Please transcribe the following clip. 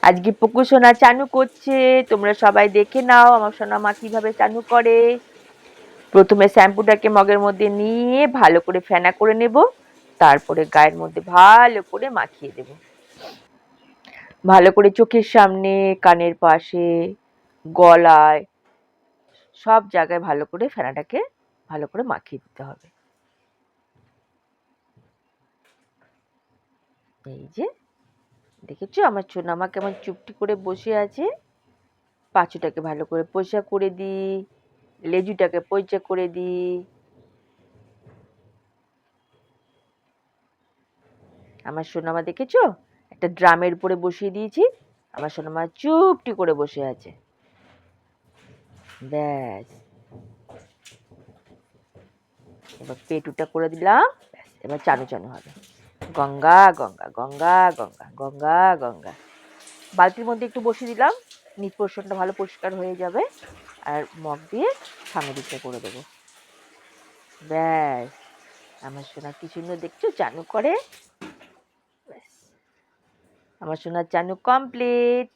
আজকে পুকু সোনা চানু করছে, তোমরা সবাই দেখে নাও আমার সোনা মা কিভাবে চানু করে। প্রথমে শ্যাম্পুটাকে মগের মধ্যে নিয়ে ভালো করে ফেনা করে নেব, তারপরে গায়ের মধ্যে ভালো করে মাখিয়ে দেব। ভালো করে চোখের সামনে, কানের পাশে, গলায়, সব জায়গায় ভালো করে ফেনাটাকে ভালো করে মাখিয়ে দিতে হবে। এই যে দেখেছো আমার সোনামা কেমন চুপটি করে বসে আছে। পাঁচুটাকে ভালো করে পরিষ্কার করে দিই, লেজুটাকে পরিষ্কার করে দিই। আমার সোনামা দেখেছো একটা ড্রামের উপরে বসিয়ে দিয়েছি, আমার সোনামা চুপটি করে বসে আছে। ব্যাস, এবার পেটুটা করে দিলাম, ব্যাস এবার চানু চানু হবে। গঙ্গা গঙ্গা গঙ্গা গঙ্গা গঙ্গা গঙ্গা। বালতির মধ্যে একটু বসিয়ে দিলাম, নিচ পোর্শনটা ভালো পরিষ্কার হয়ে যাবে, আর মগ দিয়ে সামনের দিকটা করে দেবো। ব্যাস, আমার সোনা কি সুন্দর দেখছো চানু করে। ব্যাস, আমার সোনার চানু কমপ্লিট।